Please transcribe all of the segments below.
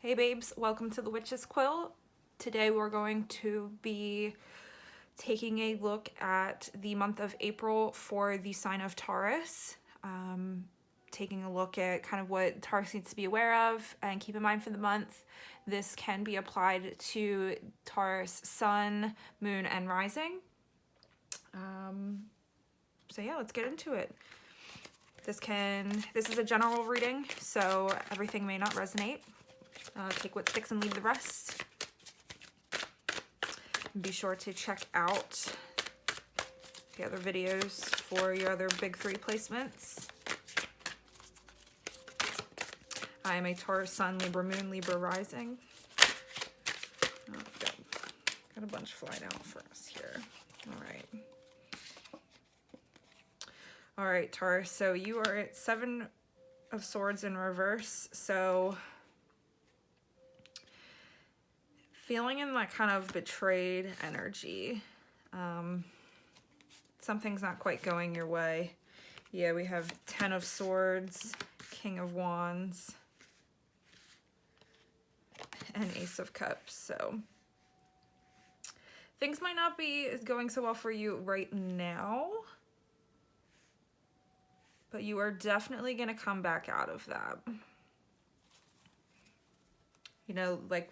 Hey babes, welcome to the witchsquill. Today we're going to be taking a look at the month of April for the sign of Taurus. Taking a look at kind of what Taurus needs to be aware of and keep in mind for the month. This can be applied to Taurus sun, moon, and rising. So yeah, let's get into it. This is a general reading, so everything may not resonate. Take what sticks and leave the rest. Be sure to check out the other videos for your other big three placements. I am a Taurus sun, Libra moon, Libra rising. Oh, got a bunch flying out for us here. All right, Taurus. So you are at 7 of Swords in reverse. So feeling in that kind of betrayed energy. Something's not quite going your way. Yeah, we have 10 of Swords, King of Wands, and Ace of Cups. So things might not be going so well for you right now, but you are definitely going to come back out of that. You know, like,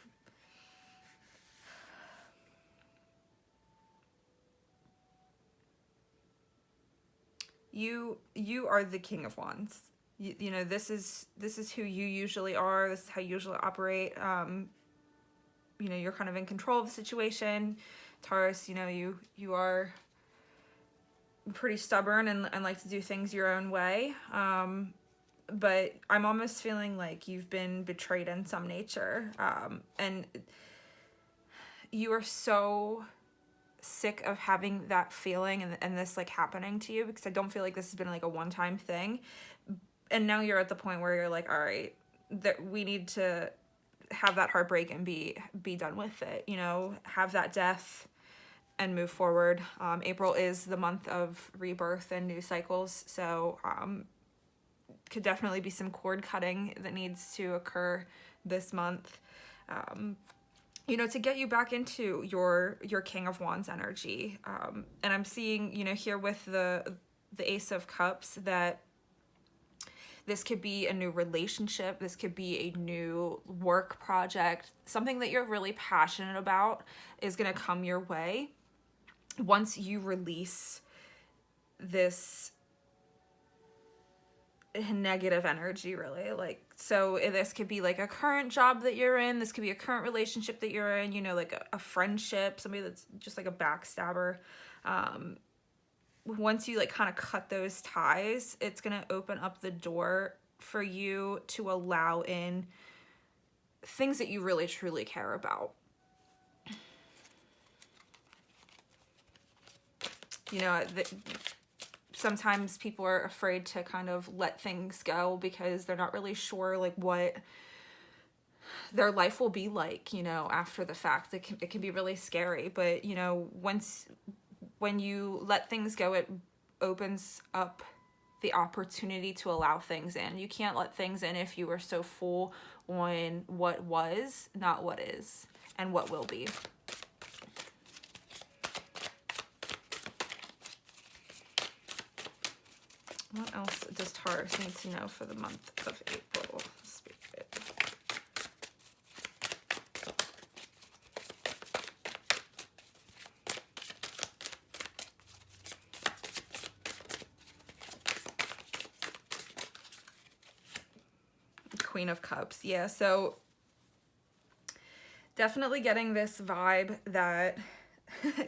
you are the King of Wands. You know, this is who you usually are. This is how you usually operate. You know, you're kind of in control of the situation. Taurus, you know, you are pretty stubborn and like to do things your own way. But I'm almost feeling like you've been betrayed in some nature. And you are so sick of having that feeling and this like happening to you, because I don't feel like this has been like a one-time thing. And now you're at the point where you're like, all right, that we need to have that heartbreak and be done with it, you know, have that death and move forward. April is the month of rebirth and new cycles, so could definitely be some cord cutting that needs to occur this month, you know, to get you back into your King of Wands energy. And I'm seeing, you know, here with the Ace of Cups, that this could be a new relationship. This could be a new work project. Something that you're really passionate about is going to come your way once you release this negative energy, really. Like, so this could be like a current job that you're in. This could be a current relationship that you're in, you know, like a friendship, somebody that's just like a backstabber. Once you like kind of cut those ties, it's going to open up the door for you to allow in things that you really truly care about. You know, sometimes people are afraid to kind of let things go because they're not really sure like what their life will be like, you know, after the fact. It can be really scary, but you know, when you let things go, it opens up the opportunity to allow things in. You can't let things in if you are so full on what was, not what is, and what will be. What else does Taurus need to know for the month of April? Spirit. Queen of Cups. Yeah, so definitely getting this vibe that,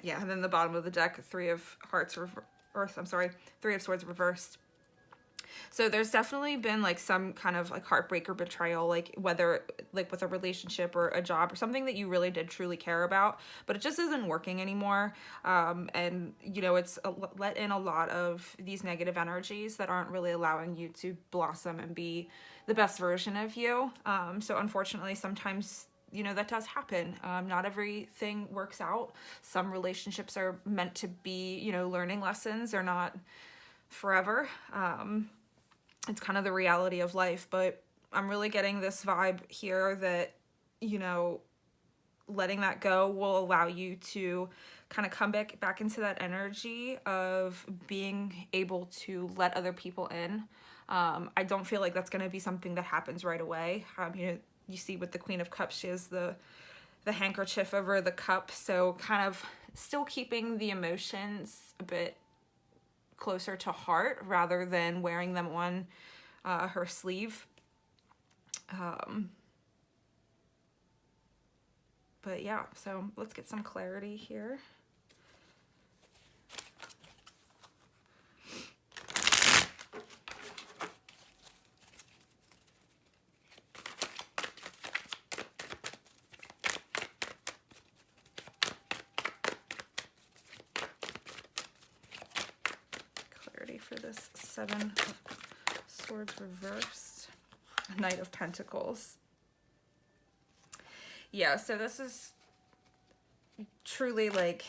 yeah, and then the bottom of the deck, Three of Swords reversed. So there's definitely been like some kind of like heartbreak or betrayal, like whether like with a relationship or a job or something that you really did truly care about, but it just isn't working anymore. And you know, it's let in a lot of these negative energies that aren't really allowing you to blossom and be the best version of you. So unfortunately, sometimes, you know, that does happen. Not everything works out. Some relationships are meant to be, you know, learning lessons. They're not forever. It's kind of the reality of life, but I'm really getting this vibe here that you know, letting that go will allow you to kind of come back into that energy of being able to let other people in. I don't feel like that's going to be something that happens right away. You know, you see with the Queen of Cups, she has the handkerchief over the cup, so kind of still keeping the emotions a bit closer to heart rather than wearing them on her sleeve. But yeah, so let's get some clarity here. Clarity for this Seven of Swords reversed, Knight of Pentacles. Yeah, so this is truly like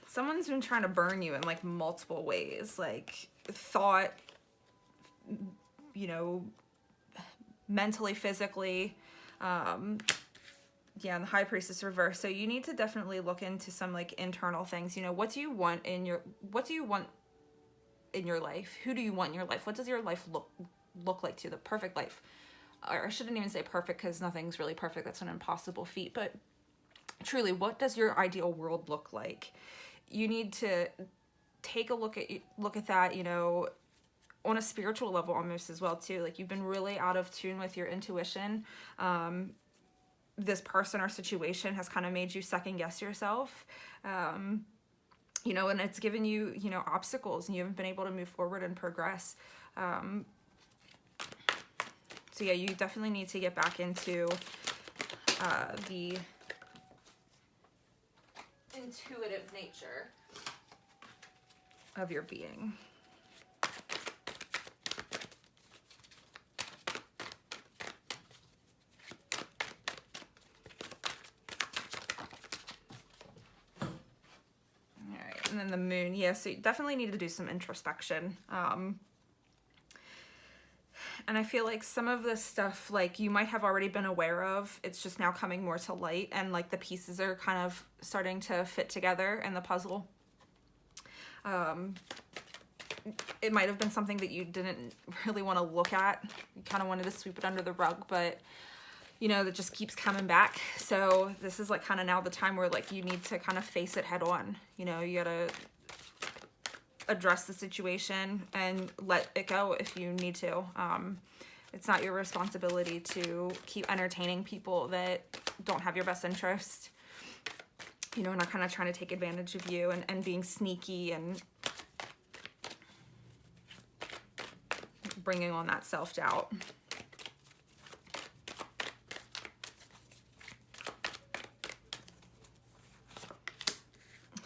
someone's been trying to burn you in like multiple ways, like thought, you know, mentally, physically. Yeah, and the High Priestess reverse. So you need to definitely look into some like internal things. You know, what do you want in your life? Who do you want in your life? What does your life look like to you? The perfect life. Or I shouldn't even say perfect because nothing's really perfect. That's an impossible feat. But truly, what does your ideal world look like? You need to take a look at that, you know, on a spiritual level almost as well too. Like you've been really out of tune with your intuition. This person or situation has kind of made you second guess yourself. You know, and it's given you, you know, obstacles, and you haven't been able to move forward and progress. So yeah, you definitely need to get back into the intuitive nature of your being. Alright, and then the Moon. Yeah, so you definitely need to do some introspection. And I feel like some of this stuff, like, you might have already been aware of. It's just now coming more to light, and, like, the pieces are kind of starting to fit together in the puzzle. It might have been something that you didn't really want to look at. You kind of wanted to sweep it under the rug, but, you know, that just keeps coming back. So this is, like, kind of now the time where, like, you need to kind of face it head on. You know, you gotta address the situation and let it go if you need to. It's not your responsibility to keep entertaining people that don't have your best interest, you know, and are kind of trying to take advantage of you and being sneaky and bringing on that self-doubt.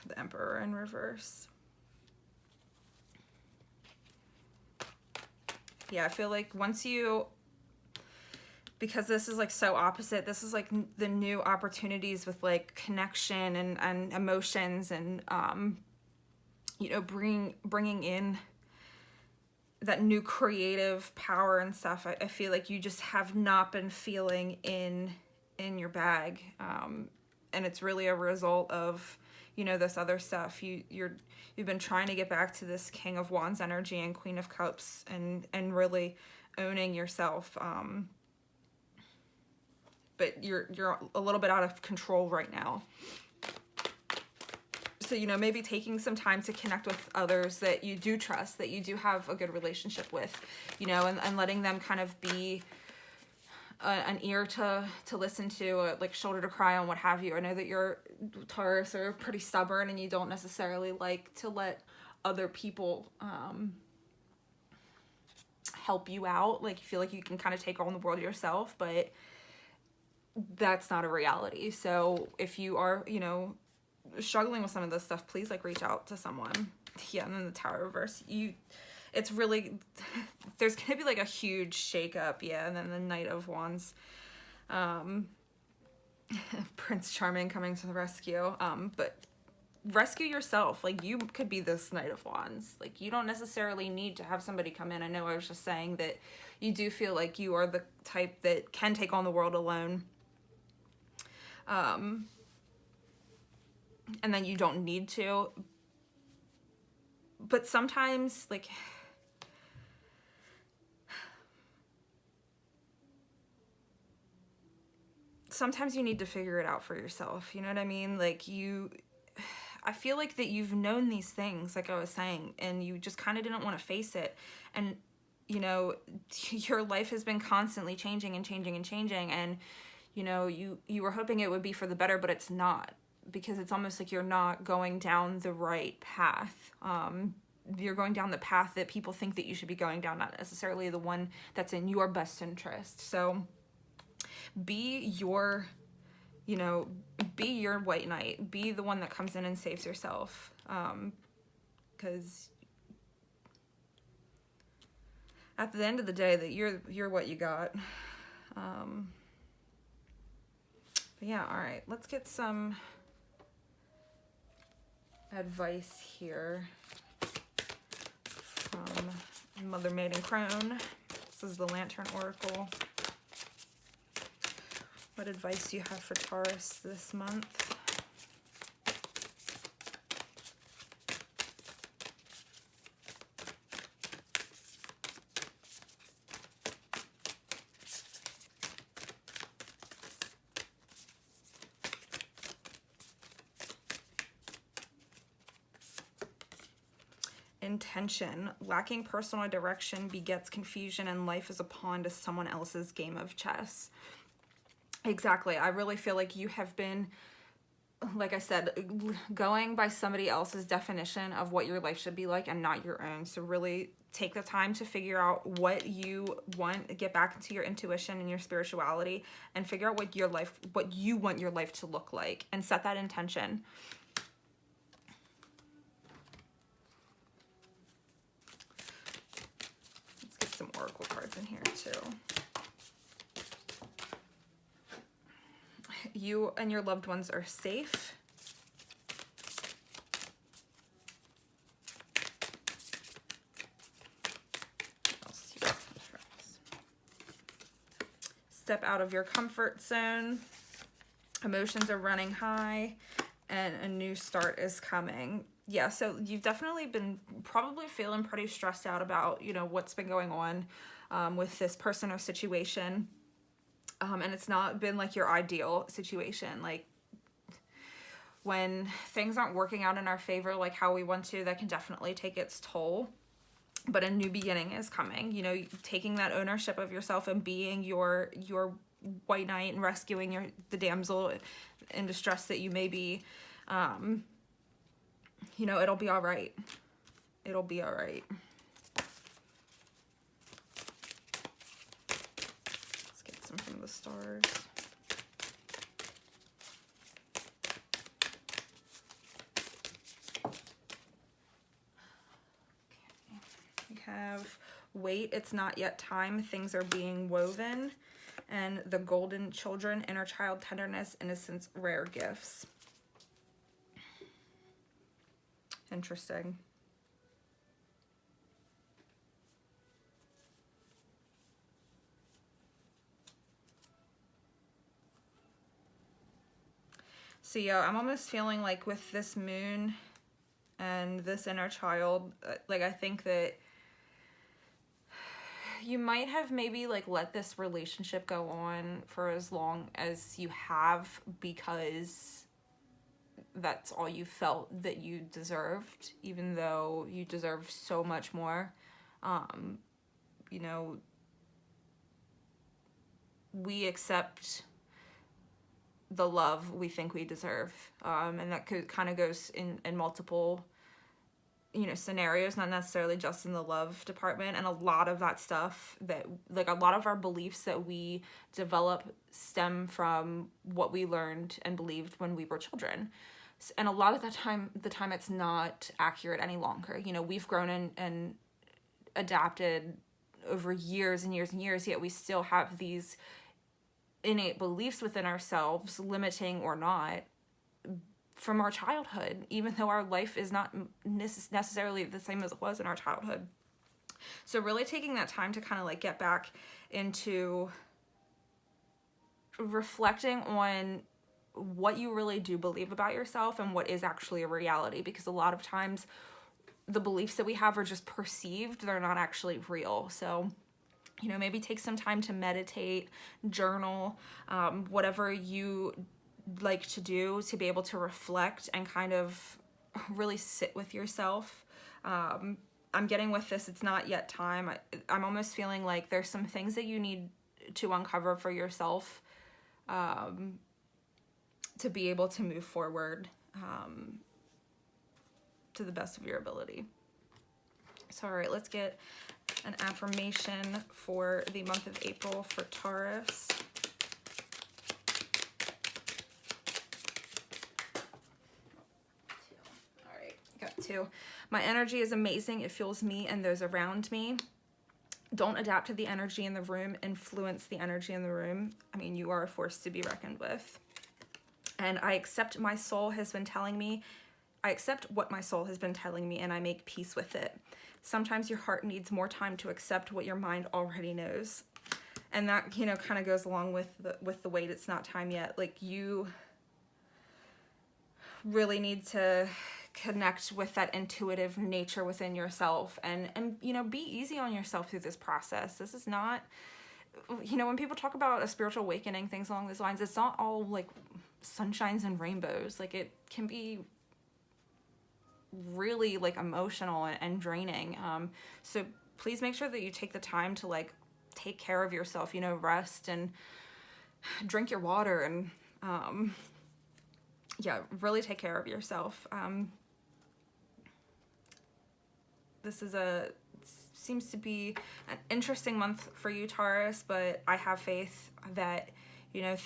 The Emperor in reverse. Yeah, I feel like once you, because this is like so opposite, this is like the new opportunities with like connection and emotions and, you know, bringing in that new creative power and stuff. I feel like you just have not been feeling in your bag. And it's really a result of, you know, this other stuff. You've been trying to get back to this King of Wands energy and Queen of Cups and really owning yourself. But you're a little bit out of control right now. So, you know, maybe taking some time to connect with others that you do trust, that you do have a good relationship with, you know, and letting them kind of be an ear to listen to, like shoulder to cry on, what have you. I know that you're Taurus are pretty stubborn and you don't necessarily like to let other people help you out. Like you feel like you can kind of take on the world yourself, but that's not a reality. So if you are, you know, struggling with some of this stuff, please like reach out to someone. Yeah, and then the Tower reverse, it's really, there's gonna be like a huge shakeup. Yeah, and then the Knight of Wands, Prince Charming coming to the rescue. But rescue yourself. Like, you could be this Knight of Wands. Like, you don't necessarily need to have somebody come in. I know I was just saying that you do feel like you are the type that can take on the world alone. And then you don't need to. But sometimes, like, sometimes you need to figure it out for yourself. You know what I mean? Like, I feel like that you've known these things, like I was saying, and you just kind of didn't want to face it. And, you know, your life has been constantly changing and changing and changing. And, you know, you were hoping it would be for the better, but it's not, because it's almost like you're not going down the right path. You're going down the path that people think that you should be going down, not necessarily the one that's in your best interest. So be your, you know, be your white knight. Be the one that comes in and saves yourself. Because at the end of the day, that you're what you got. But yeah, all right. Let's get some advice here from Mother Maiden Crone. This is the Lantern Oracle. What advice do you have for Taurus this month? Intention. Lacking personal direction begets confusion, and life is a pawn to someone else's game of chess. Exactly. I really feel like you have been, like I said, going by somebody else's definition of what your life should be like and not your own. So really take the time to figure out what you want, get back into your intuition and your spirituality, and figure out what you want your life to look like, and set that intention. Let's get some oracle cards in here too. You and your loved ones are safe. Step out of your comfort zone. Emotions are running high, and a new start is coming. Yeah, so you've definitely been probably feeling pretty stressed out about, you know, what's been going on with this person or situation. And it's not been like your ideal situation. Like, when things aren't working out in our favor like how we want to, that can definitely take its toll. But a new beginning is coming. You know, taking that ownership of yourself and being your white knight and rescuing the damsel in distress that you may be. You know, it'll be all right. It'll be all right. From the stars. Okay. We have Waite, it's not yet time, things are being woven. And the golden children, inner child tenderness, innocence, rare gifts. Interesting. So yeah, I'm almost feeling like with this moon and this inner child, like, I think that you might have maybe like let this relationship go on for as long as you have, because that's all you felt that you deserved, even though you deserve so much more. You know, we accept the love we think we deserve, and that kind of goes in multiple, you know, scenarios, not necessarily just in the love department. And a lot of that stuff, that like a lot of our beliefs that we develop stem from what we learned and believed when we were children. And a lot of the time it's not accurate any longer. You know, we've grown and adapted over years and years and years, yet we still have these innate beliefs within ourselves, limiting or not, from our childhood, even though our life is not necessarily the same as it was in our childhood. So really taking that time to kind of like get back into reflecting on what you really do believe about yourself and what is actually a reality, because a lot of times the beliefs that we have are just perceived, they're not actually real. So, you know, maybe take some time to meditate, journal, whatever you like to do to be able to reflect and kind of really sit with yourself. I'm getting with this, it's not yet time. I'm almost feeling like there's some things that you need to uncover for yourself to be able to move forward to the best of your ability. So, all right, let's get an affirmation for the month of April for Taurus. All right, got 2. My energy is amazing. It fuels me and those around me. Don't adapt to the energy in the room. Influence the energy in the room. I mean, you are a force to be reckoned with. And I accept my soul has been telling me. I accept what my soul has been telling me, and I make peace with it. Sometimes your heart needs more time to accept what your mind already knows. And that, you know, kind of goes along with the Waite, it's not time yet. Like, you really need to connect with that intuitive nature within yourself and you know, be easy on yourself through this process. This is not, you know, when people talk about a spiritual awakening, things along those lines, it's not all like sunshines and rainbows. Like, it can be really like emotional and draining. So please make sure that you take the time to like take care of yourself, you know, rest and drink your water and yeah, really take care of yourself. This seems to be an interesting month for you, Taurus, but I have faith that, you know,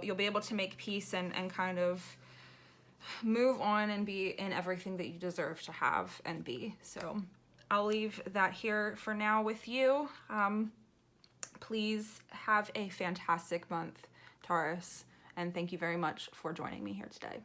you'll be able to make peace and kind of move on and be in everything that you deserve to have and be. So I'll leave that here for now with you. Please have a fantastic month, Taurus, and thank you very much for joining me here today.